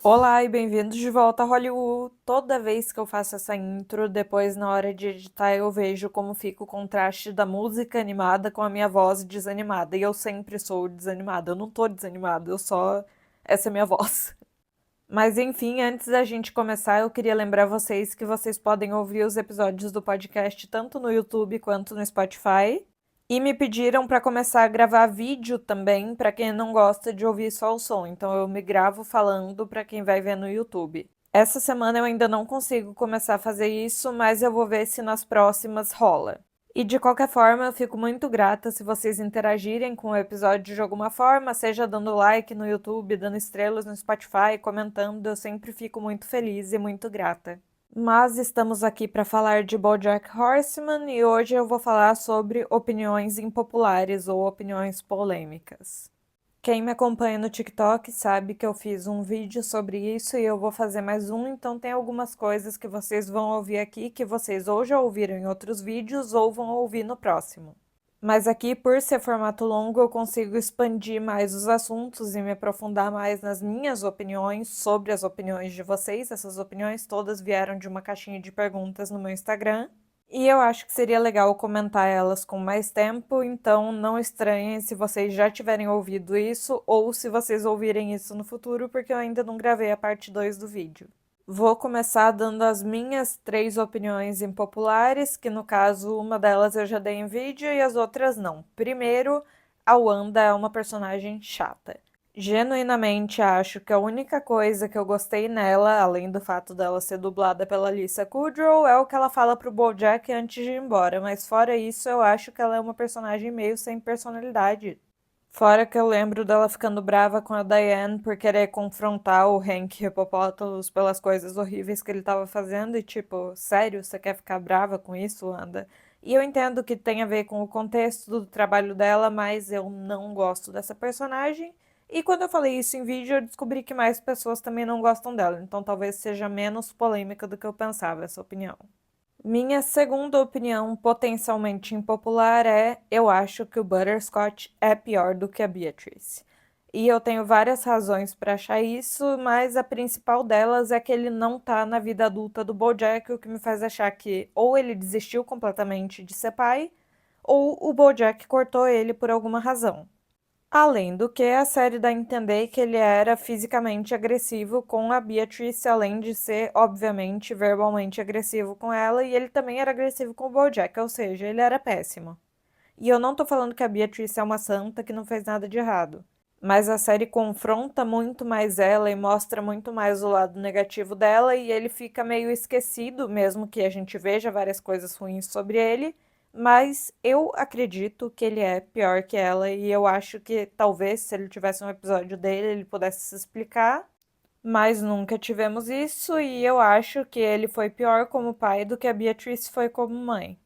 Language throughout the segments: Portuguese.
Olá e bem-vindos de volta a Hollywood. Toda vez que eu faço essa intro, depois na hora de editar eu vejo como fica o contraste da música animada com a minha voz desanimada. E eu sempre sou desanimada, eu não tô desanimada, eu só. Essa é a minha voz. Mas enfim, antes da gente começar, eu queria lembrar vocês que vocês podem ouvir os episódios do podcast tanto no YouTube quanto no Spotify. E me pediram para começar a gravar vídeo também, para quem não gosta de ouvir só o som. Então eu me gravo falando para quem vai ver no YouTube. Essa semana eu ainda não consigo começar a fazer isso, mas eu vou ver se nas próximas rola. E de qualquer forma, eu fico muito grata se vocês interagirem com o episódio de alguma forma, seja dando like no YouTube, dando estrelas no Spotify, comentando, eu sempre fico muito feliz e muito grata. Mas estamos aqui para falar de BoJack Horseman e hoje eu vou falar sobre opiniões impopulares ou opiniões polêmicas. Quem me acompanha no TikTok sabe que eu fiz um vídeo sobre isso e eu vou fazer mais um, então tem algumas coisas que vocês vão ouvir aqui que vocês ou já ouviram em outros vídeos ou vão ouvir no próximo. Mas aqui, por ser formato longo, eu consigo expandir mais os assuntos e me aprofundar mais nas minhas opiniões sobre as opiniões de vocês. Essas opiniões todas vieram de uma caixinha de perguntas no meu Instagram. E eu acho que seria legal comentar elas com mais tempo, então não estranhem se vocês já tiverem ouvido isso ou se vocês ouvirem isso no futuro, porque eu ainda não gravei a parte 2 do vídeo. Vou começar dando as minhas 3 opiniões impopulares, que no caso uma delas eu já dei em vídeo e as outras não. Primeiro, a Wanda é uma personagem chata. Genuinamente acho que a única coisa que eu gostei nela, além do fato dela ser dublada pela Lisa Kudrow, é o que ela fala pro BoJack antes de ir embora, mas fora isso eu acho que ela é uma personagem meio sem personalidade. Fora que eu lembro dela ficando brava com a Diane por querer confrontar o Hank Hippopotamus pelas coisas horríveis que ele tava fazendo e tipo, sério, você quer ficar brava com isso, Wanda? E eu entendo que tem a ver com o contexto do trabalho dela, mas eu não gosto dessa personagem. E quando eu falei isso em vídeo, eu descobri que mais pessoas também não gostam dela, então talvez seja menos polêmica do que eu pensava essa opinião. Minha segunda opinião, potencialmente impopular, é: eu acho que o Butterscotch é pior do que a Beatrice. E eu tenho várias razões para achar isso, mas a principal delas é que ele não tá na vida adulta do BoJack, o que me faz achar que ou ele desistiu completamente de ser pai, ou o BoJack cortou ele por alguma razão. Além do que, a série dá a entender que ele era fisicamente agressivo com a Beatrice, além de ser, obviamente, verbalmente agressivo com ela, e ele também era agressivo com o BoJack, ou seja, ele era péssimo. E eu não tô falando que a Beatrice é uma santa que não fez nada de errado, mas a série confronta muito mais ela e mostra muito mais o lado negativo dela, e ele fica meio esquecido, mesmo que a gente veja várias coisas ruins sobre ele, mas eu acredito que ele é pior que ela e eu acho que talvez se ele tivesse um episódio dele, ele pudesse se explicar, mas nunca tivemos isso e eu acho que ele foi pior como pai do que a Beatrice foi como mãe.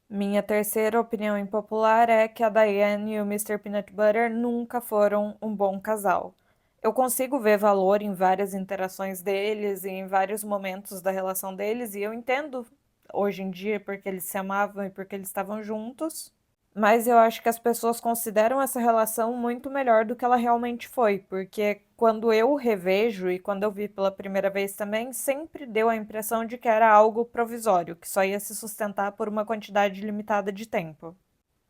Minha terceira opinião impopular é que a Diane e o Mr. Peanut Butter nunca foram um bom casal. Eu consigo ver valor em várias interações deles e em vários momentos da relação deles, e eu entendo hoje em dia porque eles se amavam e porque eles estavam juntos, mas eu acho que as pessoas consideram essa relação muito melhor do que ela realmente foi, porque quando eu revejo e quando eu vi pela primeira vez também, sempre deu a impressão de que era algo provisório, que só ia se sustentar por uma quantidade limitada de tempo.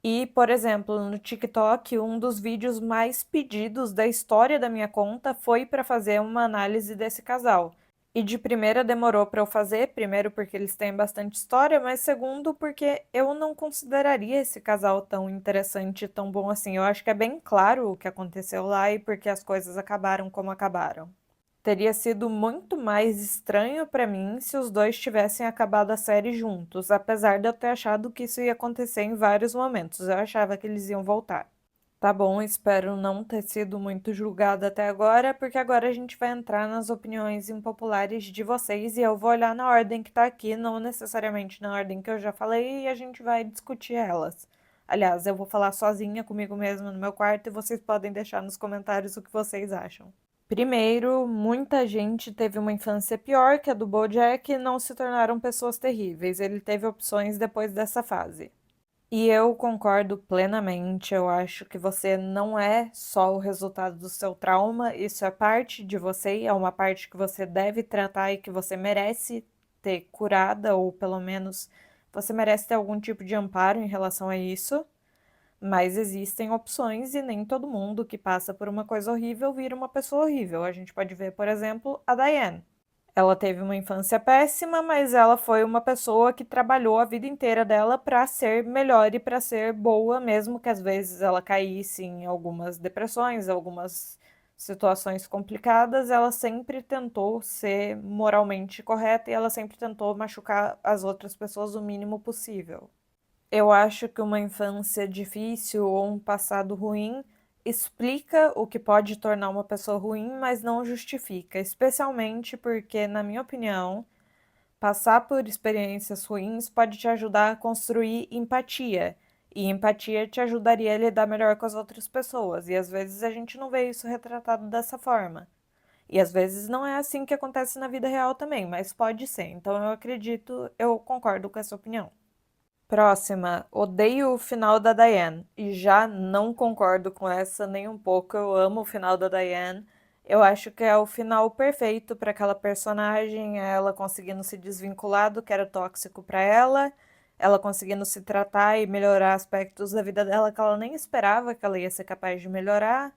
E, por exemplo, no TikTok, um dos vídeos mais pedidos da história da minha conta foi para fazer uma análise desse casal. E de primeira demorou para eu fazer, primeiro porque eles têm bastante história, mas segundo porque eu não consideraria esse casal tão interessante e tão bom assim. Eu acho que é bem claro o que aconteceu lá e porque as coisas acabaram como acabaram. Teria sido muito mais estranho para mim se os dois tivessem acabado a série juntos, apesar de eu ter achado que isso ia acontecer em vários momentos. Eu achava que eles iam voltar. Tá bom, espero não ter sido muito julgada até agora, porque agora a gente vai entrar nas opiniões impopulares de vocês e eu vou olhar na ordem que tá aqui, não necessariamente na ordem que eu já falei, e a gente vai discutir elas. Aliás, eu vou falar sozinha comigo mesma no meu quarto e vocês podem deixar nos comentários o que vocês acham. Primeiro, muita gente teve uma infância pior que a do BoJack e não se tornaram pessoas terríveis. Ele teve opções depois dessa fase. E eu concordo plenamente. Eu acho que você não é só o resultado do seu trauma, isso é parte de você, e é uma parte que você deve tratar e que você merece ter curada, ou pelo menos você merece ter algum tipo de amparo em relação a isso. Mas existem opções e nem todo mundo que passa por uma coisa horrível vira uma pessoa horrível. A gente pode ver, por exemplo, a Diane. Ela teve uma infância péssima, mas ela foi uma pessoa que trabalhou a vida inteira dela para ser melhor e para ser boa, mesmo que às vezes ela caísse em algumas depressões, algumas situações complicadas, ela sempre tentou ser moralmente correta e ela sempre tentou machucar as outras pessoas o mínimo possível. Eu acho que uma infância difícil ou um passado ruim explica o que pode tornar uma pessoa ruim, mas não justifica, especialmente porque, na minha opinião, passar por experiências ruins pode te ajudar a construir empatia, e empatia te ajudaria a lidar melhor com as outras pessoas, e às vezes a gente não vê isso retratado dessa forma. E às vezes não é assim que acontece na vida real também, mas pode ser. Então eu acredito, eu concordo com essa opinião. Próxima, odeio o final da Diane e já não concordo com essa nem um pouco. Eu amo o final da Diane. Eu acho que é o final perfeito para aquela personagem, é ela conseguindo se desvincular do que era tóxico para ela, ela conseguindo se tratar e melhorar aspectos da vida dela que ela nem esperava que ela ia ser capaz de melhorar,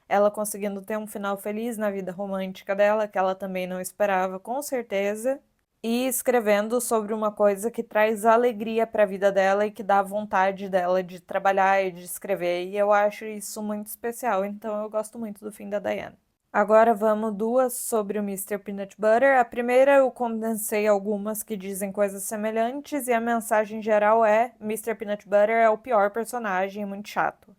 ela conseguindo ter um final feliz na vida romântica dela, que ela também não esperava, com certeza, e escrevendo sobre uma coisa que traz alegria para a vida dela e que dá vontade dela de trabalhar e de escrever. E eu acho isso muito especial, então eu gosto muito do fim da Diane. Agora vamos duas sobre o Mr. Peanut Butter. A primeira eu condensei algumas que dizem coisas semelhantes e a mensagem geral é: Mr. Peanut Butter é o pior personagem, muito chato.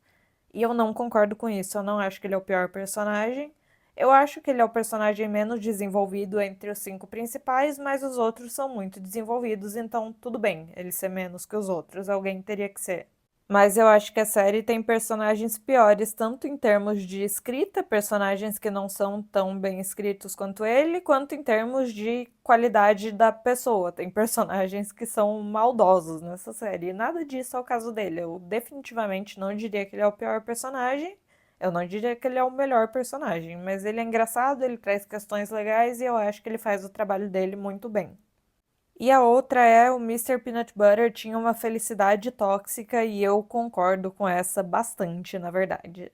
E eu não concordo com isso, eu não acho que ele é o pior personagem. Eu acho que ele é o personagem menos desenvolvido entre os cinco principais, mas os outros são muito desenvolvidos, então tudo bem ele ser menos que os outros, alguém teria que ser. Mas eu acho que a série tem personagens piores, tanto em termos de escrita, personagens que não são tão bem escritos quanto ele, quanto em termos de qualidade da pessoa. Tem personagens que são maldosos nessa série. E nada disso é o caso dele. Eu definitivamente não diria que ele é o pior personagem. Eu não diria que ele é o melhor personagem, mas ele é engraçado, ele traz questões legais e eu acho que ele faz o trabalho dele muito bem. E a outra é o Mr. Peanut Butter tinha uma felicidade tóxica e eu concordo com essa bastante, na verdade.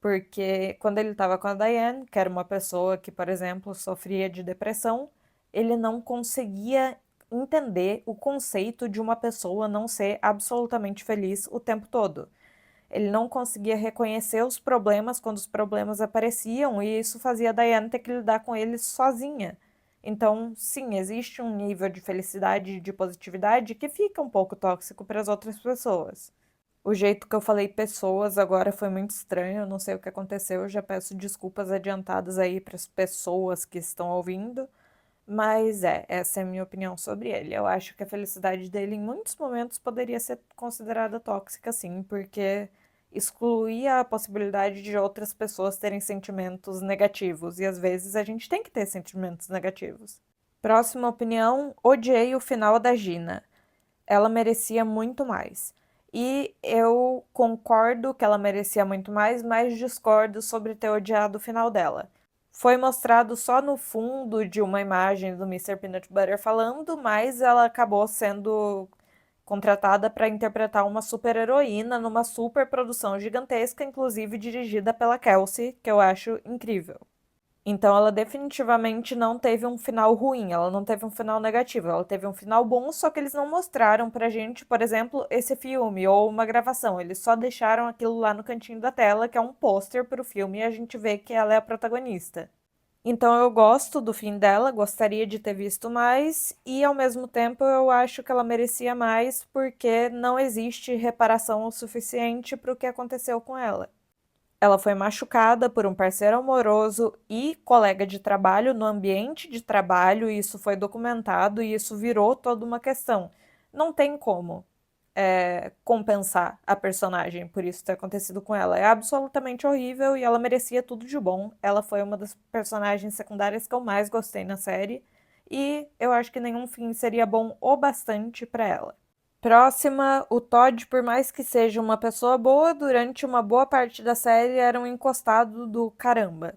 Porque quando ele estava com a Diane, que era uma pessoa que, por exemplo, sofria de depressão, ele não conseguia entender o conceito de uma pessoa não ser absolutamente feliz o tempo todo. Ele não conseguia reconhecer os problemas quando os problemas apareciam e isso fazia a Diane ter que lidar com eles sozinha. Então, sim, existe um nível de felicidade e de positividade que fica um pouco tóxico para as outras pessoas. O jeito que eu falei pessoas agora foi muito estranho, eu não sei o que aconteceu, eu já peço desculpas adiantadas aí para as pessoas que estão ouvindo, mas essa é a minha opinião sobre ele. Eu acho que a felicidade dele em muitos momentos poderia ser considerada tóxica, sim, porque excluía a possibilidade de outras pessoas terem sentimentos negativos, e às vezes a gente tem que ter sentimentos negativos. Próxima opinião: odiei o final da Gina. Ela merecia muito mais. E eu concordo que ela merecia muito mais, mas discordo sobre ter odiado o final dela. Foi mostrado só no fundo de uma imagem do Mr. Peanut Butter falando, mas ela acabou sendo contratada para interpretar uma super-heroína numa super produção gigantesca, inclusive dirigida pela Kelsey, que eu acho incrível. Então ela definitivamente não teve um final ruim, ela não teve um final negativo, ela teve um final bom, só que eles não mostraram pra gente, por exemplo, esse filme ou uma gravação, eles só deixaram aquilo lá no cantinho da tela, que é um pôster pro filme, e a gente vê que ela é a protagonista. Então eu gosto do fim dela, gostaria de ter visto mais, e ao mesmo tempo eu acho que ela merecia mais porque não existe reparação o suficiente para o que aconteceu com ela. Ela foi machucada por um parceiro amoroso e colega de trabalho no ambiente de trabalho, e isso foi documentado e isso virou toda uma questão. Não tem como compensar a personagem por isso ter acontecido com ela. É absolutamente horrível e ela merecia tudo de bom. Ela foi uma das personagens secundárias que eu mais gostei na série e eu acho que nenhum fim seria bom o bastante para ela. Próxima, o Todd, por mais que seja uma pessoa boa, durante uma boa parte da série era um encostado do caramba.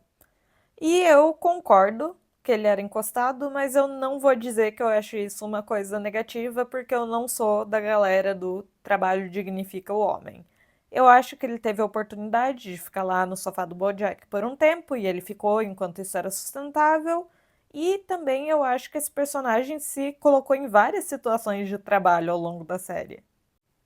E eu concordo que ele era encostado, mas eu não vou dizer que eu acho isso uma coisa negativa, porque eu não sou da galera do trabalho dignifica o homem. Eu acho que ele teve a oportunidade de ficar lá no sofá do BoJack por um tempo, e ele ficou enquanto isso era sustentável. E também eu acho que esse personagem se colocou em várias situações de trabalho ao longo da série.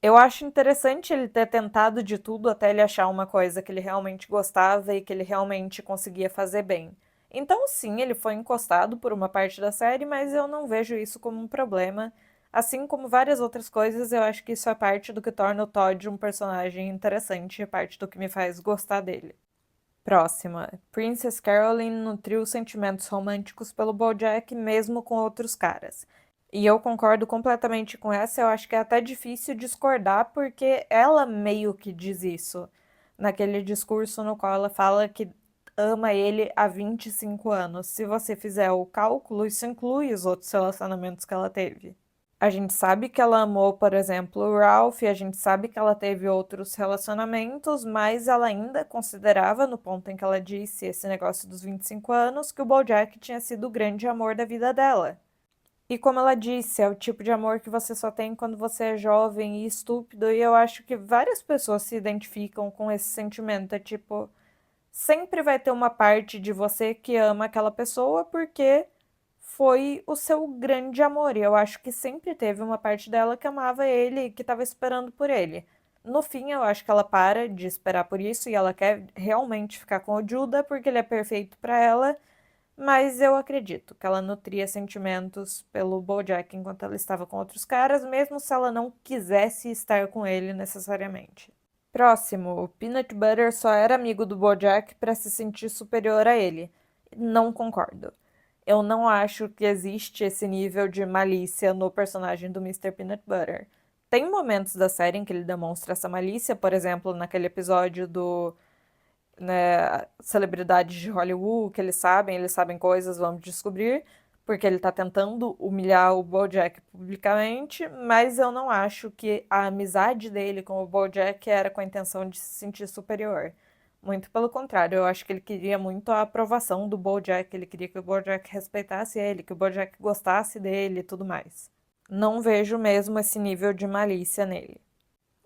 Eu acho interessante ele ter tentado de tudo até ele achar uma coisa que ele realmente gostava e que ele realmente conseguia fazer bem. Então, sim, ele foi encostado por uma parte da série, mas eu não vejo isso como um problema. Assim como várias outras coisas, eu acho que isso é parte do que torna o Todd um personagem interessante e parte do que me faz gostar dele. Próxima. Princess Caroline nutriu sentimentos românticos pelo BoJack mesmo com outros caras. E eu concordo completamente com essa, eu acho que é até difícil discordar porque ela meio que diz isso naquele discurso no qual ela fala que ama ele há 25 anos. Se você fizer o cálculo, isso inclui os outros relacionamentos que ela teve. A gente sabe que ela amou, por exemplo, o Ralph, e a gente sabe que ela teve outros relacionamentos, mas ela ainda considerava, no ponto em que ela disse esse negócio dos 25 anos, que o BoJack tinha sido o grande amor da vida dela. E como ela disse, é o tipo de amor que você só tem quando você é jovem e estúpido, e eu acho que várias pessoas se identificam com esse sentimento. É tipo, sempre vai ter uma parte de você que ama aquela pessoa porque foi o seu grande amor. E eu acho que sempre teve uma parte dela que amava ele e que estava esperando por ele. No fim, eu acho que ela para de esperar por isso e ela quer realmente ficar com o Judah porque ele é perfeito para ela. Mas eu acredito que ela nutria sentimentos pelo BoJack enquanto ela estava com outros caras, mesmo se ela não quisesse estar com ele necessariamente. Próximo, o Peanut Butter só era amigo do BoJack para se sentir superior a ele. Não concordo. Eu não acho que existe esse nível de malícia no personagem do Mr. Peanut Butter. Tem momentos da série em que ele demonstra essa malícia, por exemplo, naquele episódio do celebridades de Hollywood, que eles sabem coisas, vamos descobrir, porque ele tá tentando humilhar o BoJack publicamente, mas eu não acho que a amizade dele com o BoJack era com a intenção de se sentir superior. Muito pelo contrário, eu acho que ele queria muito a aprovação do BoJack, ele queria que o BoJack respeitasse ele, que o BoJack gostasse dele e tudo mais. Não vejo mesmo esse nível de malícia nele.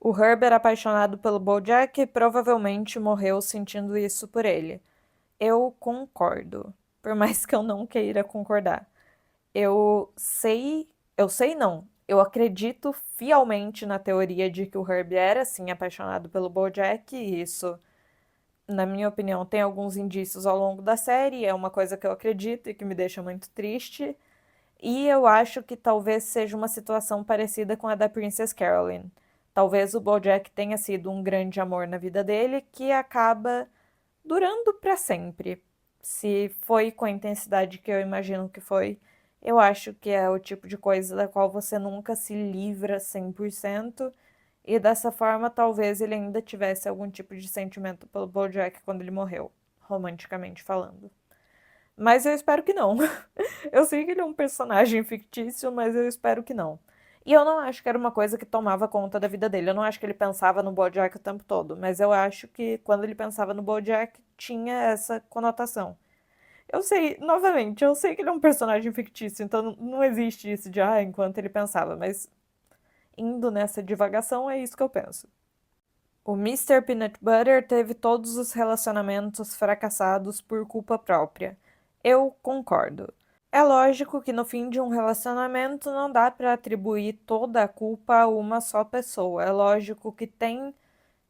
O Herb era apaixonado pelo BoJack e provavelmente morreu sentindo isso por ele. Eu concordo, por mais que eu não queira concordar. Eu sei não, eu acredito fielmente na teoria de que o Herb era sim apaixonado pelo BoJack e isso, na minha opinião, tem alguns indícios ao longo da série, é uma coisa que eu acredito e que me deixa muito triste. E eu acho que talvez seja uma situação parecida com a da Princess Caroline. Talvez o BoJack tenha sido um grande amor na vida dele que acaba durando para sempre. Se foi com a intensidade que eu imagino que foi, eu acho que é o tipo de coisa da qual você nunca se livra 100%, e dessa forma talvez ele ainda tivesse algum tipo de sentimento pelo BoJack quando ele morreu, romanticamente falando. Mas eu espero que não. Eu sei que ele é um personagem fictício, mas eu espero que não. E eu não acho que era uma coisa que tomava conta da vida dele. Eu não acho que ele pensava no BoJack o tempo todo, mas eu acho que quando ele pensava no BoJack tinha essa conotação. Eu sei, novamente, eu sei que ele é um personagem fictício, então não existe isso de enquanto ele pensava, mas indo nessa divagação é isso que eu penso. O Mr. Peanut Butter teve todos os relacionamentos fracassados por culpa própria. Eu concordo. É lógico que no fim de um relacionamento não dá para atribuir toda a culpa a uma só pessoa. É lógico que tem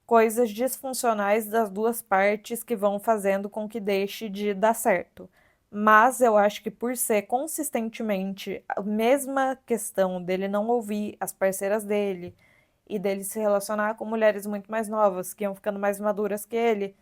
coisas disfuncionais das duas partes que vão fazendo com que deixe de dar certo. Mas eu acho que por ser consistentemente a mesma questão dele não ouvir as parceiras dele e dele se relacionar com mulheres muito mais novas, que iam ficando mais maduras que ele,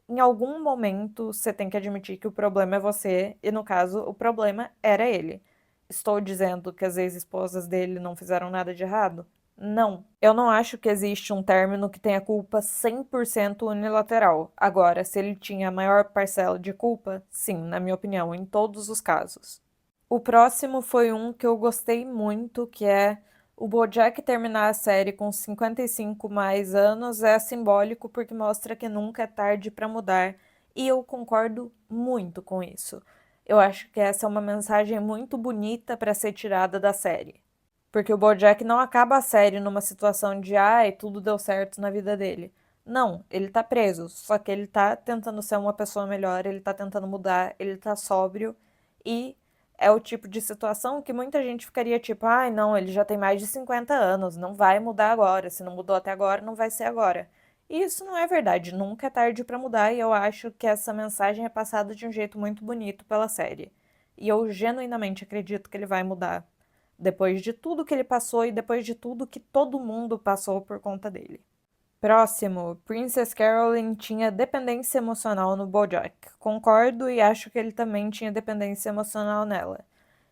em algum momento você tem que admitir que o problema é você, e no caso, o problema era ele. Estou dizendo que as ex-esposas dele não fizeram nada de errado? Não. Eu não acho que existe um término que tenha culpa 100% unilateral. Agora, se ele tinha a maior parcela de culpa, sim, na minha opinião, em todos os casos. O próximo foi um que eu gostei muito, que é O BoJack terminar a série com 55 mais anos é simbólico porque mostra que nunca é tarde para mudar, e eu concordo muito com isso. Eu acho que essa é uma mensagem muito bonita para ser tirada da série. Porque o BoJack não acaba a série numa situação de ai, tudo deu certo na vida dele. Não, ele tá preso, só que ele tá tentando ser uma pessoa melhor, ele tá tentando mudar, ele tá sóbrio e é o tipo de situação que muita gente ficaria tipo, ai, não, ele já tem mais de 50 anos, não vai mudar agora, se não mudou até agora, não vai ser agora. E isso não é verdade, nunca é tarde pra mudar e eu acho que essa mensagem é passada de um jeito muito bonito pela série. E eu genuinamente acredito que ele vai mudar depois de tudo que ele passou e depois de tudo que todo mundo passou por conta dele. Próximo, Princess Carolyn tinha dependência emocional no BoJack. Concordo e acho que ele também tinha dependência emocional nela.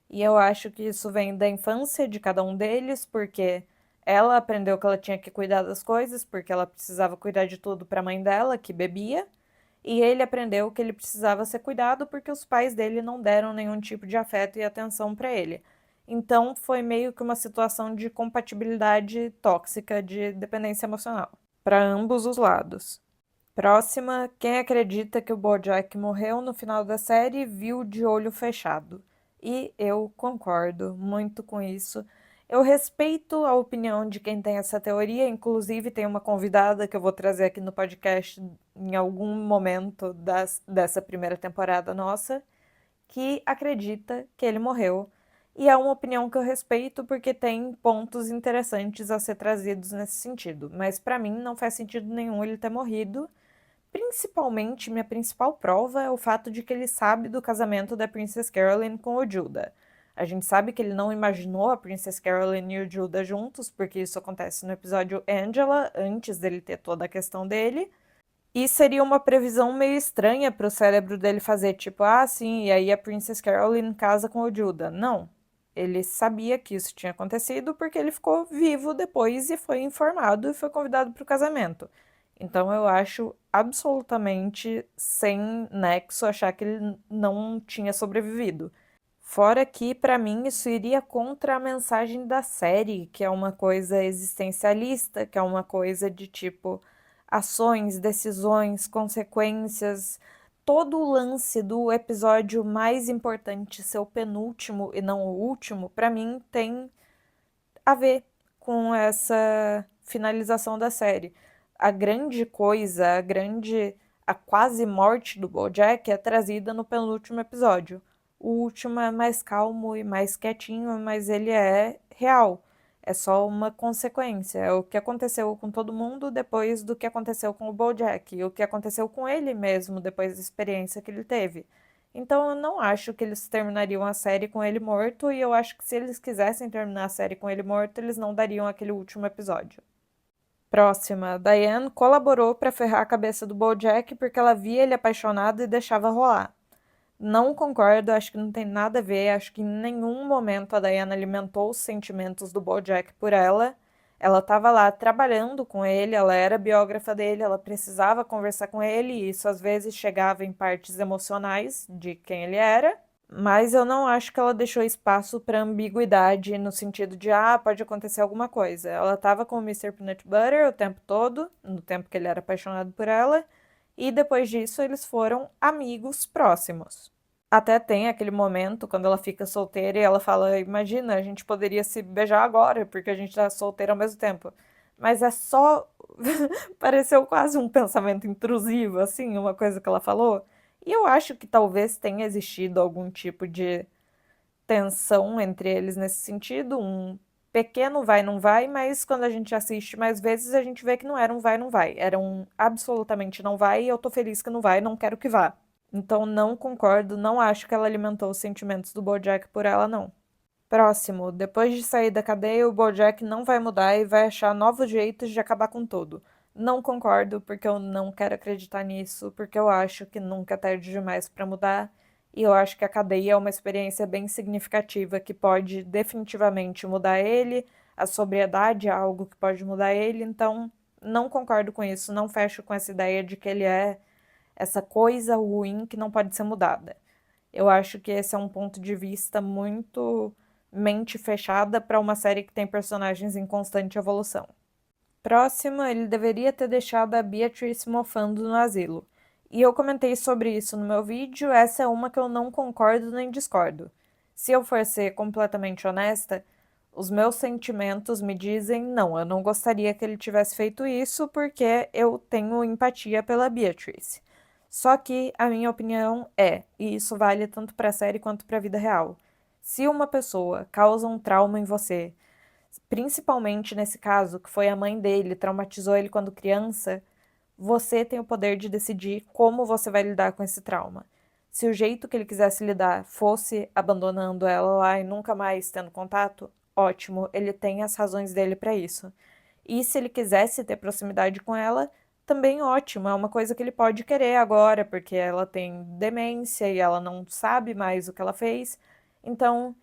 E eu acho que isso vem da infância de cada um deles, porque ela aprendeu que ela tinha que cuidar das coisas, porque ela precisava cuidar de tudo para a mãe dela, que bebia, e ele aprendeu que ele precisava ser cuidado porque os pais dele não deram nenhum tipo de afeto e atenção para ele. Então foi meio que uma situação de compatibilidade tóxica de dependência emocional, para ambos os lados. Próxima, quem acredita que o BoJack morreu no final da série viu de olho fechado. E eu concordo muito com isso. Eu respeito a opinião de quem tem essa teoria, inclusive tem uma convidada que eu vou trazer aqui no podcast em algum momento dessa primeira temporada nossa, que acredita que ele morreu. E é uma opinião que eu respeito porque tem pontos interessantes a ser trazidos nesse sentido. Mas para mim não faz sentido nenhum ele ter morrido. Principalmente, minha principal prova é o fato de que ele sabe do casamento da Princess Carolyn com o Judah. A gente sabe que ele não imaginou a Princess Carolyn e o Judah juntos, porque isso acontece no episódio Angela, antes dele ter toda a questão dele. E seria uma previsão meio estranha para o cérebro dele fazer, tipo, ah, sim, e aí a Princess Carolyn casa com o Judah. Não. Ele sabia que isso tinha acontecido porque ele ficou vivo depois e foi informado e foi convidado para o casamento. Então eu acho absolutamente sem nexo achar que ele não tinha sobrevivido. Fora que, para mim, isso iria contra a mensagem da série, que é uma coisa existencialista, que é uma coisa de tipo ações, decisões, consequências. Todo o lance do episódio mais importante ser o penúltimo e não o último, para mim, tem a ver com essa finalização da série. A grande coisa, a quase morte do BoJack é trazida no penúltimo episódio. O último é mais calmo e mais quietinho, mas ele é real. É só uma consequência. É o que aconteceu com todo mundo depois do que aconteceu com o BoJack e o que aconteceu com ele mesmo depois da experiência que ele teve. Então eu não acho que eles terminariam a série com ele morto, e eu acho que se eles quisessem terminar a série com ele morto, eles não dariam aquele último episódio. Próxima, Diane colaborou para ferrar a cabeça do BoJack porque ela via ele apaixonado e deixava rolar. Não concordo, acho que não tem nada a ver, acho que em nenhum momento a Diana alimentou os sentimentos do BoJack por ela. Ela estava lá trabalhando com ele, ela era biógrafa dele, ela precisava conversar com ele, e isso às vezes chegava em partes emocionais de quem ele era. Mas eu não acho que ela deixou espaço para ambiguidade no sentido de, ah, pode acontecer alguma coisa. Ela estava com o Mr. Peanut Butter o tempo todo, no tempo que ele era apaixonado por ela, e depois disso eles foram amigos próximos. Até tem aquele momento quando ela fica solteira e ela fala: Imagina, a gente poderia se beijar agora, porque a gente tá solteira ao mesmo tempo. Mas é só. Pareceu quase um pensamento intrusivo, assim, uma coisa que ela falou. E eu acho que talvez tenha existido algum tipo de tensão entre eles nesse sentido, um pequeno vai, não vai, mas quando a gente assiste mais vezes, a gente vê que não era um vai, não vai. Era um absolutamente não vai e eu tô feliz que não vai, não quero que vá. Então não concordo, não acho que ela alimentou os sentimentos do BoJack por ela, não. Próximo, depois de sair da cadeia, o BoJack não vai mudar e vai achar novos jeitos de acabar com tudo. Não concordo, porque eu não quero acreditar nisso, porque eu acho que nunca é tarde demais para mudar, e eu acho que a cadeia é uma experiência bem significativa que pode definitivamente mudar ele, a sobriedade é algo que pode mudar ele, então não concordo com isso, não fecho com essa ideia de que ele é essa coisa ruim que não pode ser mudada. Eu acho que esse é um ponto de vista muito mente fechada para uma série que tem personagens em constante evolução. Próximo, ele deveria ter deixado a Beatrice mofando no asilo. E eu comentei sobre isso no meu vídeo, essa é uma que eu não concordo nem discordo. Se eu for ser completamente honesta, os meus sentimentos me dizem não, eu não gostaria que ele tivesse feito isso porque eu tenho empatia pela Beatrice. Só que a minha opinião é, e isso vale tanto para a série quanto para a vida real, se uma pessoa causa um trauma em você, principalmente nesse caso, que foi a mãe dele, traumatizou ele quando criança, você tem o poder de decidir como você vai lidar com esse trauma. Se o jeito que ele quisesse lidar fosse abandonando ela lá e nunca mais tendo contato, ótimo, ele tem as razões dele para isso. E se ele quisesse ter proximidade com ela, também ótimo, é uma coisa que ele pode querer agora, porque ela tem demência e ela não sabe mais o que ela fez. Então,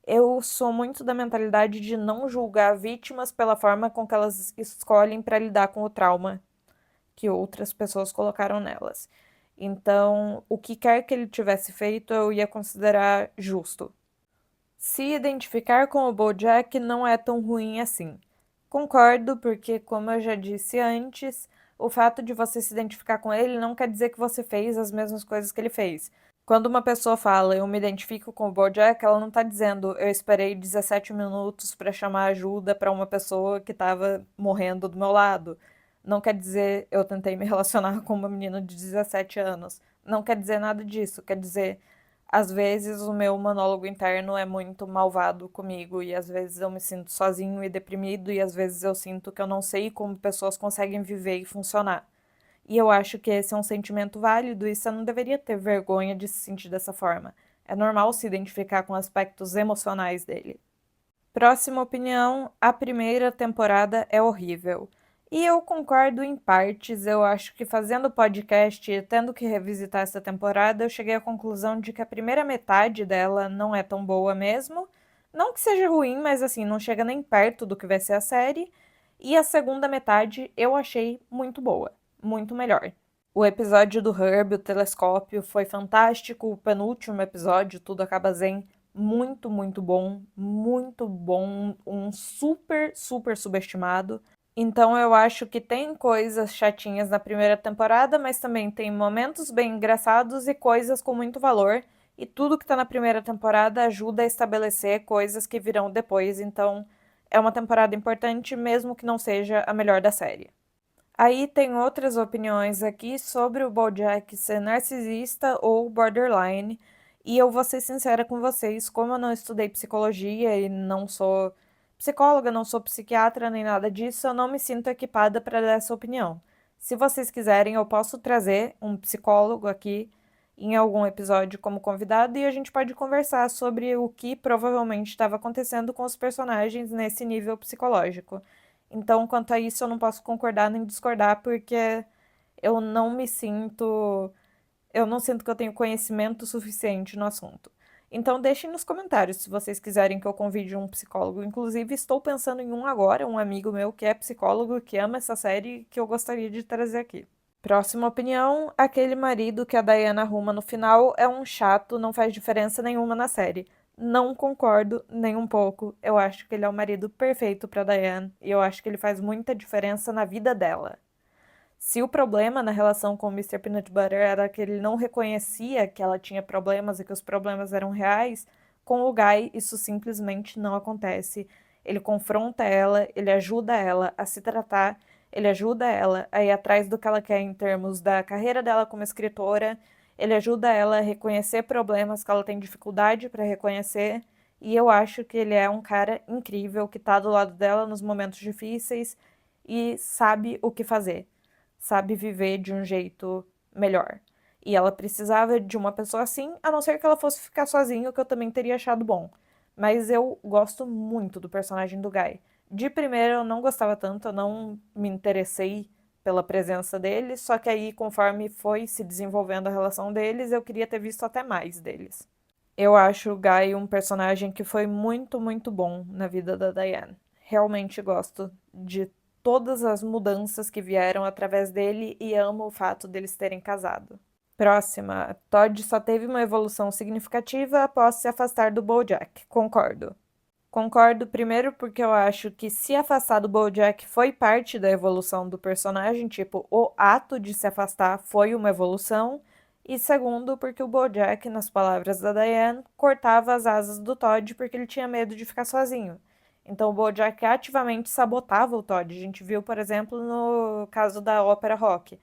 eu sou muito da mentalidade de não julgar vítimas pela forma com que elas escolhem para lidar com o trauma que outras pessoas colocaram nelas. Então, o que quer que ele tivesse feito, eu ia considerar justo. Se identificar com o BoJack não é tão ruim assim. Concordo, porque, como eu já disse antes, o fato de você se identificar com ele não quer dizer que você fez as mesmas coisas que ele fez. Quando uma pessoa fala eu me identifico com o BoJack, ela não tá dizendo eu esperei 17 minutos para chamar ajuda para uma pessoa que estava morrendo do meu lado. Não quer dizer eu tentei me relacionar com uma menina de 17 anos. Não quer dizer nada disso. Quer dizer, às vezes o meu monólogo interno é muito malvado comigo e às vezes eu me sinto sozinho e deprimido e às vezes eu sinto que eu não sei como pessoas conseguem viver e funcionar. E eu acho que esse é um sentimento válido e você não deveria ter vergonha de se sentir dessa forma. É normal se identificar com aspectos emocionais dele. Próxima opinião: a primeira temporada é horrível. E eu concordo em partes, eu acho que fazendo podcast e tendo que revisitar essa temporada, eu cheguei à conclusão de que a primeira metade dela não é tão boa mesmo. Não que seja ruim, mas assim, não chega nem perto do que vai ser a série. E a segunda metade eu achei muito boa, muito melhor. O episódio do Herb, o telescópio, foi fantástico. O penúltimo episódio, Tudo Acaba Zen, muito, muito bom, um super, super subestimado. Então eu acho que tem coisas chatinhas na primeira temporada, mas também tem momentos bem engraçados e coisas com muito valor. E tudo que tá na primeira temporada ajuda a estabelecer coisas que virão depois, então é uma temporada importante, mesmo que não seja a melhor da série. Aí tem outras opiniões aqui sobre o BoJack ser narcisista ou borderline, e eu vou ser sincera com vocês, como eu não estudei psicologia e não sou psicóloga, não sou psiquiatra nem nada disso, eu não me sinto equipada para dar essa opinião. Se vocês quiserem, eu posso trazer um psicólogo aqui em algum episódio como convidado e a gente pode conversar sobre o que provavelmente estava acontecendo com os personagens nesse nível psicológico. Então, quanto a isso, eu não posso concordar nem discordar, porque eu não me sinto. Eu não sinto que eu tenho conhecimento suficiente no assunto. Então, deixem nos comentários se vocês quiserem que eu convide um psicólogo. Inclusive, estou pensando em um agora, um amigo meu que é psicólogo, que ama essa série, que eu gostaria de trazer aqui. Próxima opinião: aquele marido que a Diana arruma no final é um chato, não faz diferença nenhuma na série. Não concordo nem um pouco. Eu acho que ele é o marido perfeito para Diane e eu acho que ele faz muita diferença na vida dela. Se o problema na relação com o Mr. Peanut Butter era que ele não reconhecia que ela tinha problemas e que os problemas eram reais, com o Guy isso simplesmente não acontece. Ele confronta ela, ele ajuda ela a se tratar, ele ajuda ela a ir atrás do que ela quer em termos da carreira dela como escritora, ele ajuda ela a reconhecer problemas que ela tem dificuldade para reconhecer, e eu acho que ele é um cara incrível que tá do lado dela nos momentos difíceis e sabe o que fazer, sabe viver de um jeito melhor. E ela precisava de uma pessoa assim, a não ser que ela fosse ficar sozinha, o que eu também teria achado bom. Mas eu gosto muito do personagem do Guy. De primeira eu não gostava tanto, eu não me interessei pela presença dele, só que aí, conforme foi se desenvolvendo a relação deles, eu queria ter visto até mais deles. Eu acho o Guy um personagem que foi muito, muito bom na vida da Diane. Realmente gosto de todas as mudanças que vieram através dele e amo o fato deles terem casado. Próxima, Todd só teve uma evolução significativa após se afastar do BoJack. Concordo. Concordo primeiro porque eu acho que se afastar do BoJack foi parte da evolução do personagem, tipo, o ato de se afastar foi uma evolução. E segundo, porque o BoJack, nas palavras da Diane, cortava as asas do Todd porque ele tinha medo de ficar sozinho. Então o BoJack ativamente sabotava o Todd. A gente viu, por exemplo, no caso da ópera rock.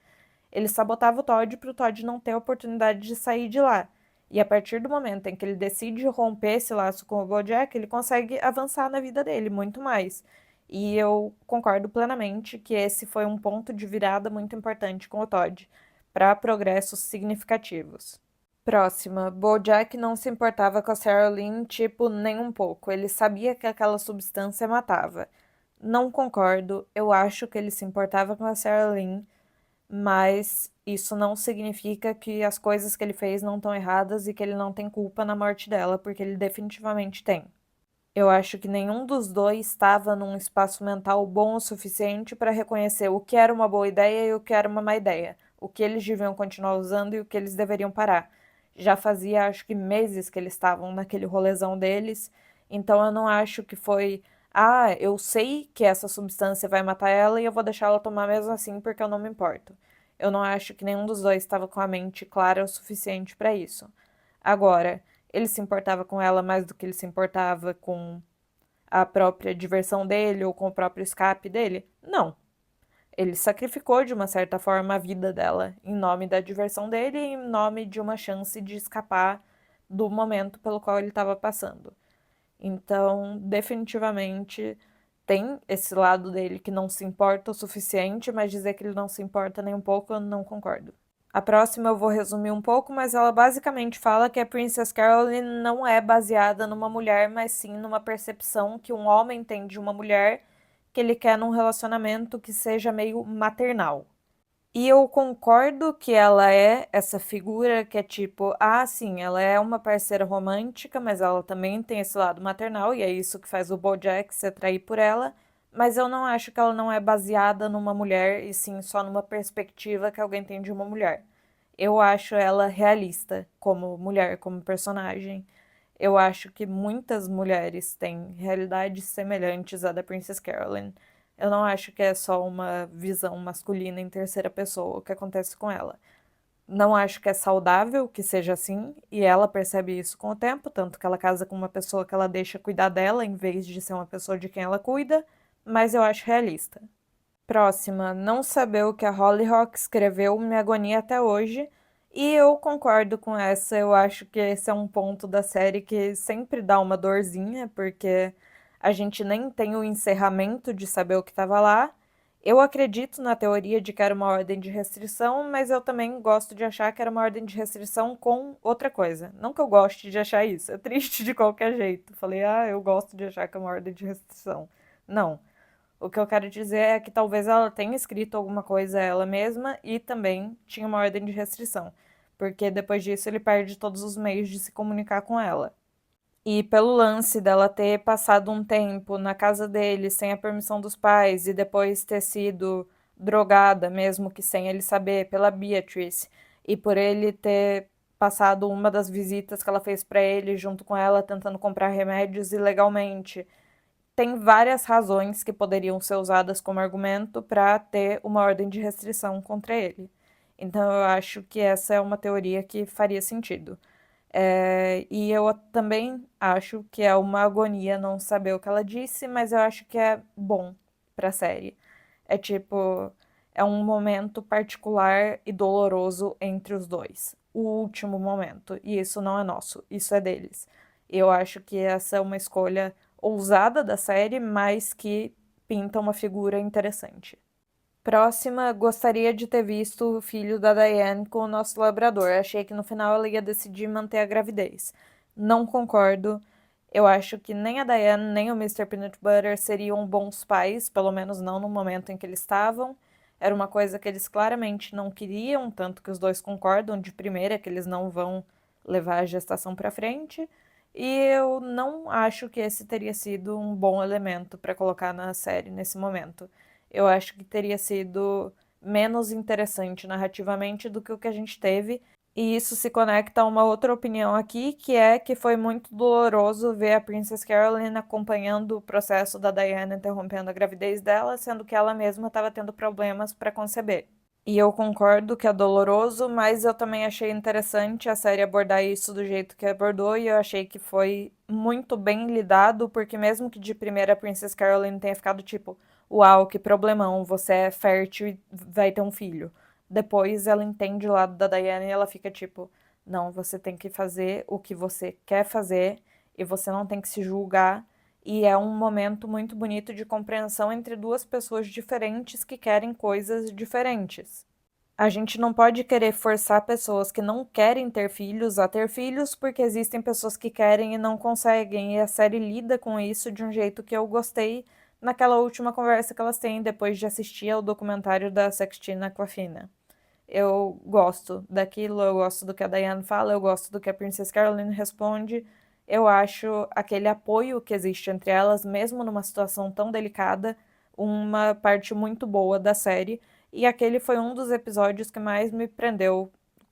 Ele sabotava o Todd para o Todd não ter a oportunidade de sair de lá. E a partir do momento em que ele decide romper esse laço com o BoJack, ele consegue avançar na vida dele muito mais. E eu concordo plenamente que esse foi um ponto de virada muito importante com o Todd, para progressos significativos. Próxima, BoJack não se importava com a Sarah Lynn, tipo, nem um pouco. Ele sabia que aquela substância matava. Não concordo, eu acho que ele se importava com a Sarah Lynn, mas isso não significa que as coisas que ele fez não estão erradas e que ele não tem culpa na morte dela, porque ele definitivamente tem. Eu acho que nenhum dos dois estava num espaço mental bom o suficiente para reconhecer o que era uma boa ideia e o que era uma má ideia, o que eles deviam continuar usando e o que eles deveriam parar. Já fazia, acho que meses que eles estavam naquele rolezão deles, então eu não acho que foi, ah, eu sei que essa substância vai matar ela e eu vou deixar ela tomar mesmo assim porque eu não me importo. Eu não acho que nenhum dos dois estava com a mente clara o suficiente para isso. Agora, ele se importava com ela mais do que ele se importava com a própria diversão dele ou com o próprio escape dele? Não. Ele sacrificou de uma certa forma a vida dela em nome da diversão dele e em nome de uma chance de escapar do momento pelo qual ele estava passando. Então, definitivamente tem esse lado dele que não se importa o suficiente, mas dizer que ele não se importa nem um pouco, eu não concordo. A próxima eu vou resumir um pouco, mas ela basicamente fala que a Princess Caroline não é baseada numa mulher, mas sim numa percepção que um homem tem de uma mulher que ele quer num relacionamento que seja meio maternal. E eu concordo que ela é essa figura que é tipo, ah, sim, ela é uma parceira romântica, mas ela também tem esse lado maternal, e é isso que faz o BoJack se atrair por ela. Mas eu não acho que ela não é baseada numa mulher, e sim só numa perspectiva que alguém tem de uma mulher. Eu acho ela realista como mulher, como personagem. Eu acho que muitas mulheres têm realidades semelhantes à da Princess Caroline. Eu não acho que é só uma visão masculina em terceira pessoa o que acontece com ela. Não acho que é saudável que seja assim, e ela percebe isso com o tempo, tanto que ela casa com uma pessoa que ela deixa cuidar dela em vez de ser uma pessoa de quem ela cuida, mas eu acho realista. Próxima, não saber o que a Hollyhock escreveu me agonia até hoje, e eu concordo com essa. Eu acho que esse é um ponto da série que sempre dá uma dorzinha, porque a gente nem tem o encerramento de saber o que estava lá. Eu acredito na teoria de que era uma ordem de restrição, mas eu também gosto de achar que era uma ordem de restrição com outra coisa. Não que eu goste de achar isso, é triste de qualquer jeito. Falei, ah, eu gosto de achar que é uma ordem de restrição. Não. O que eu quero dizer é que talvez ela tenha escrito alguma coisa ela mesma e também tinha uma ordem de restrição, porque depois disso ele perde todos os meios de se comunicar com ela. E pelo lance dela ter passado um tempo na casa dele sem a permissão dos pais e depois ter sido drogada, mesmo que sem ele saber, pela Beatrice, e por ele ter passado uma das visitas que ela fez para ele junto com ela tentando comprar remédios ilegalmente, tem várias razões que poderiam ser usadas como argumento para ter uma ordem de restrição contra ele. Então eu acho que essa é uma teoria que faria sentido. E eu também acho que é uma agonia não saber o que ela disse, mas eu acho que é bom pra série. É tipo, é um momento particular e doloroso entre os dois. O último momento. E isso não é nosso, isso é deles. Eu acho que essa é uma escolha ousada da série, mas que pinta uma figura interessante. Próxima, gostaria de ter visto o filho da Diane com o nosso labrador. Achei que no final ela ia decidir manter a gravidez. Não concordo. Eu acho que nem a Diane nem o Mr. Peanut Butter seriam bons pais, pelo menos não no momento em que eles estavam. Era uma coisa que eles claramente não queriam, tanto que os dois concordam de primeira que eles não vão levar a gestação para frente. E eu não acho que esse teria sido um bom elemento para colocar na série nesse momento. Eu acho que teria sido menos interessante narrativamente do que o que a gente teve. E isso se conecta a uma outra opinião aqui, que é que foi muito doloroso ver a Princess Caroline acompanhando o processo da Diana interrompendo a gravidez dela, sendo que ela mesma estava tendo problemas para conceber. E eu concordo que é doloroso, mas eu também achei interessante a série abordar isso do jeito que abordou, e eu achei que foi muito bem lidado, porque mesmo que de primeira a Princess Caroline tenha ficado tipo, uau, que problemão, você é fértil e vai ter um filho. Depois ela entende o lado da Diana e ela fica tipo, não, você tem que fazer o que você quer fazer e você não tem que se julgar. E é um momento muito bonito de compreensão entre duas pessoas diferentes que querem coisas diferentes. A gente não pode querer forçar pessoas que não querem ter filhos a ter filhos, porque existem pessoas que querem e não conseguem, e a série lida com isso de um jeito que eu gostei naquela última conversa que elas têm depois de assistir ao documentário da Sextina com a Fina. Eu gosto daquilo, eu gosto do que a Diane fala, eu gosto do que a Princess Caroline responde. Eu acho aquele apoio que existe entre elas, mesmo numa situação tão delicada, uma parte muito boa da série. E aquele foi um dos episódios que mais me prendeu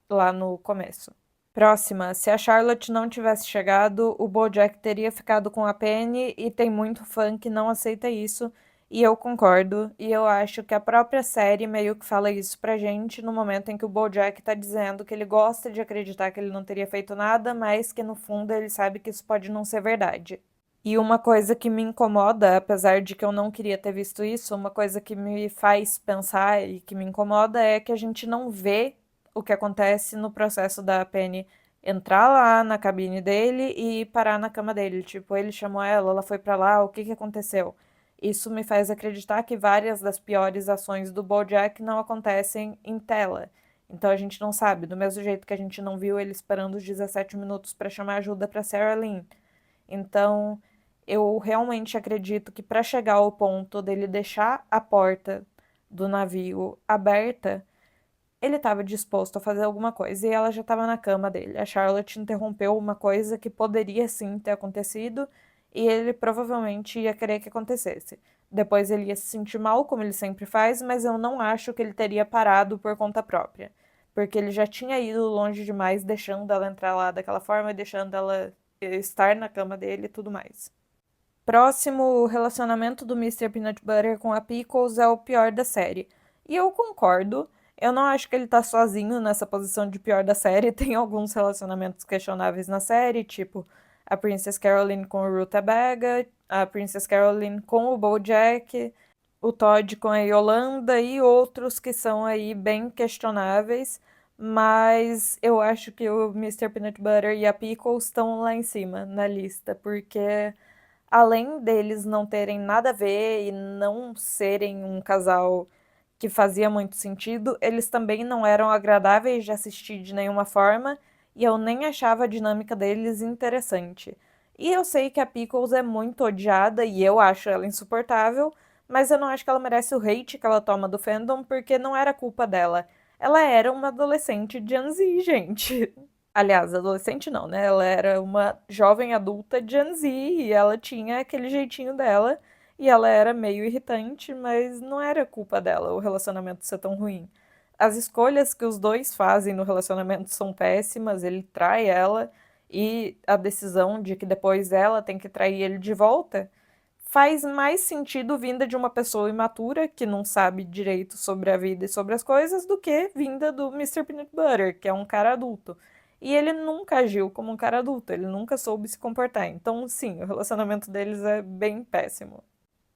lá no começo. Próxima, se a Charlotte não tivesse chegado, o BoJack teria ficado com a Penny e tem muito fã que não aceita isso, e eu concordo, e eu acho que a própria série meio que fala isso pra gente no momento em que o BoJack tá dizendo que ele gosta de acreditar que ele não teria feito nada, mas que no fundo ele sabe que isso pode não ser verdade. E uma coisa que me incomoda, apesar de que eu não queria ter visto isso, uma coisa que me faz pensar e que me incomoda é que a gente não vê o que acontece no processo da Penny entrar lá na cabine dele e parar na cama dele. Tipo, ele chamou ela foi pra lá, o que que aconteceu? Isso me faz acreditar que várias das piores ações do BoJack não acontecem em tela. Então a gente não sabe, do mesmo jeito que a gente não viu ele esperando os 17 minutos para chamar ajuda para Sarah Lynn. Então, eu realmente acredito que para chegar ao ponto dele deixar a porta do navio aberta, ele estava disposto a fazer alguma coisa e ela já estava na cama dele. A Charlotte interrompeu uma coisa que poderia sim ter acontecido e ele provavelmente ia querer que acontecesse. Depois ele ia se sentir mal, como ele sempre faz, mas eu não acho que ele teria parado por conta própria. Porque ele já tinha ido longe demais, deixando ela entrar lá daquela forma e deixando ela estar na cama dele e tudo mais. Próximo, o relacionamento do Mister Peanut Butter com a Pickles é o pior da série. E eu concordo. Eu não acho que ele tá sozinho nessa posição de pior da série. Tem alguns relacionamentos questionáveis na série, tipo a Princess Caroline com o Rutabaga, a Princess Caroline com o BoJack, o Todd com a Yolanda e outros que são aí bem questionáveis. Mas eu acho que o Mister Peanut Butter e a Pickles estão lá em cima na lista, porque além deles não terem nada a ver e não serem um casal que fazia muito sentido, eles também não eram agradáveis de assistir de nenhuma forma e eu nem achava a dinâmica deles interessante. E eu sei que a Pickles é muito odiada e eu acho ela insuportável, mas eu não acho que ela merece o hate que ela toma do fandom porque não era culpa dela. Ela era uma adolescente Gen Z, gente. Aliás, adolescente não, né? Ela era uma jovem adulta Gen Z e ela tinha aquele jeitinho dela e ela era meio irritante, mas não era culpa dela o relacionamento ser tão ruim. As escolhas que os dois fazem no relacionamento são péssimas, ele trai ela e a decisão de que depois ela tem que trair ele de volta faz mais sentido vinda de uma pessoa imatura que não sabe direito sobre a vida e sobre as coisas do que vinda do Mister Peanut Butter, que é um cara adulto. E ele nunca agiu como um cara adulto, ele nunca soube se comportar. Então, sim, o relacionamento deles é bem péssimo.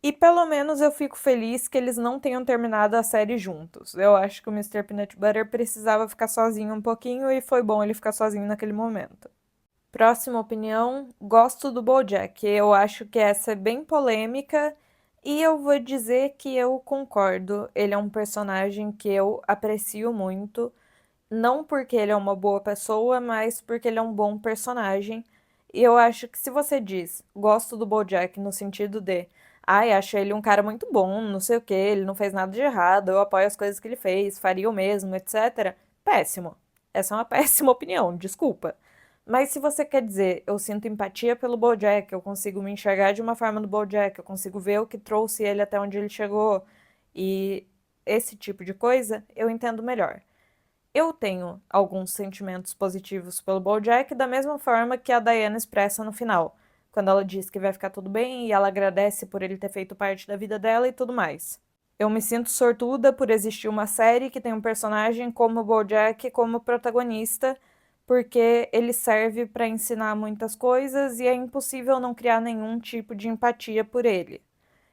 E pelo menos eu fico feliz que eles não tenham terminado a série juntos. Eu acho que o Mister Peanut Butter precisava ficar sozinho um pouquinho e foi bom ele ficar sozinho naquele momento. Próxima opinião, gosto do BoJack. Eu acho que essa é bem polêmica e eu vou dizer que eu concordo. Ele é um personagem que eu aprecio muito, não porque ele é uma boa pessoa, mas porque ele é um bom personagem. E eu acho que se você diz, gosto do BoJack no sentido de, ai, acho ele um cara muito bom, não sei o que, ele não fez nada de errado, eu apoio as coisas que ele fez, faria o mesmo, etc. Péssimo. Essa é uma péssima opinião, desculpa. Mas se você quer dizer, eu sinto empatia pelo BoJack, eu consigo me enxergar de uma forma no BoJack, eu consigo ver o que trouxe ele até onde ele chegou e esse tipo de coisa, eu entendo melhor. Eu tenho alguns sentimentos positivos pelo BoJack, da mesma forma que a Diana expressa no final, quando ela diz que vai ficar tudo bem e ela agradece por ele ter feito parte da vida dela e tudo mais. Eu me sinto sortuda por existir uma série que tem um personagem como o BoJack como protagonista, porque ele serve para ensinar muitas coisas e é impossível não criar nenhum tipo de empatia por ele.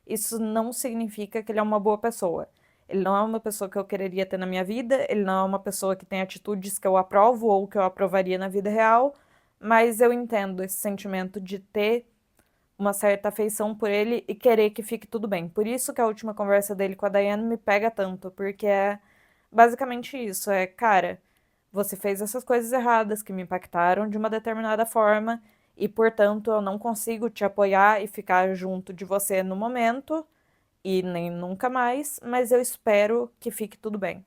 Isso não significa que ele é uma boa pessoa. Ele não é uma pessoa que eu quereria ter na minha vida, ele não é uma pessoa que tem atitudes que eu aprovo ou que eu aprovaria na vida real, mas eu entendo esse sentimento de ter uma certa afeição por ele e querer que fique tudo bem. Por isso que a última conversa dele com a Diane me pega tanto, porque é basicamente isso, cara, você fez essas coisas erradas que me impactaram de uma determinada forma e, portanto, eu não consigo te apoiar e ficar junto de você no momento e nem nunca mais, mas eu espero que fique tudo bem.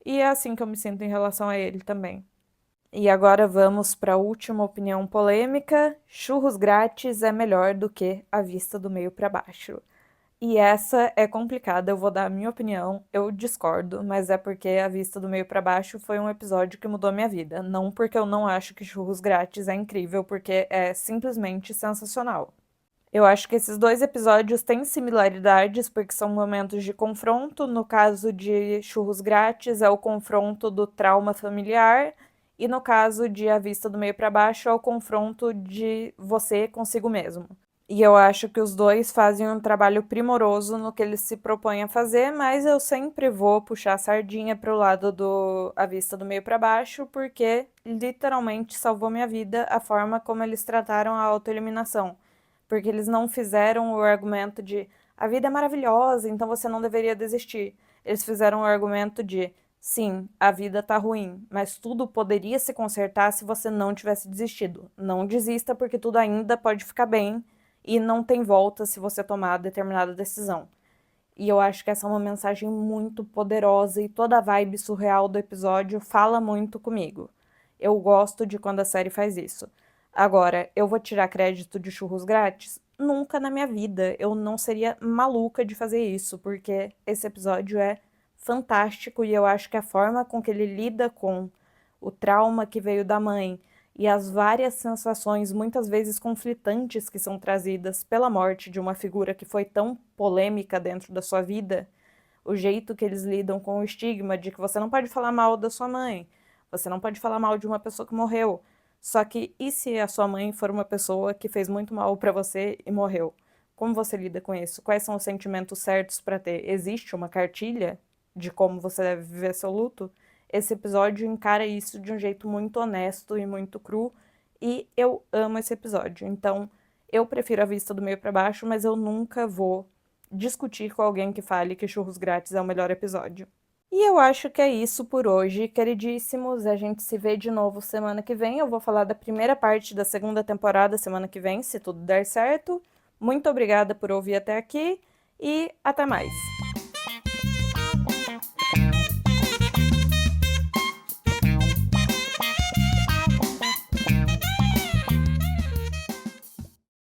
E é assim que eu me sinto em relação a ele também. E agora vamos para a última opinião polêmica: churros grátis é melhor do que a vista do meio para baixo. E essa é complicada, eu vou dar a minha opinião, eu discordo, mas é porque a vista do meio para baixo foi um episódio que mudou minha vida, não porque eu não acho que churros grátis é incrível, porque é simplesmente sensacional. Eu acho que esses dois episódios têm similaridades porque são momentos de confronto. No caso de Churros Grátis, é o confronto do trauma familiar, e no caso de A Vista do Meio para Baixo, é o confronto de você consigo mesmo. E eu acho que os dois fazem um trabalho primoroso no que eles se propõem a fazer, mas eu sempre vou puxar a sardinha para o lado do A Vista do Meio para Baixo, porque literalmente salvou minha vida a forma como eles trataram a autoeliminação. Porque eles não fizeram o argumento de a vida é maravilhosa, então você não deveria desistir. Eles fizeram o argumento de sim, a vida tá ruim, mas tudo poderia se consertar se você não tivesse desistido. Não desista, porque tudo ainda pode ficar bem e não tem volta se você tomar determinada decisão. E eu acho que essa é uma mensagem muito poderosa e toda a vibe surreal do episódio fala muito comigo. Eu gosto de quando a série faz isso. Agora, eu vou tirar crédito de churros grátis? Nunca na minha vida. Eu não seria maluca de fazer isso, porque esse episódio é fantástico e eu acho que a forma com que ele lida com o trauma que veio da mãe e as várias sensações, muitas vezes conflitantes, que são trazidas pela morte de uma figura que foi tão polêmica dentro da sua vida, o jeito que eles lidam com o estigma de que você não pode falar mal da sua mãe, você não pode falar mal de uma pessoa que morreu. Só que e se a sua mãe for uma pessoa que fez muito mal para você e morreu? Como você lida com isso? Quais são os sentimentos certos para ter? Existe uma cartilha de como você deve viver seu luto? Esse episódio encara isso de um jeito muito honesto e muito cru, e eu amo esse episódio. Então, eu prefiro A Vista do Meio para Baixo, mas eu nunca vou discutir com alguém que fale que Churros Grátis é o melhor episódio. E eu acho que é isso por hoje, queridíssimos. A gente se vê de novo semana que vem. Eu vou falar da primeira parte da segunda temporada semana que vem, se tudo der certo. Muito obrigada por ouvir até aqui e até mais.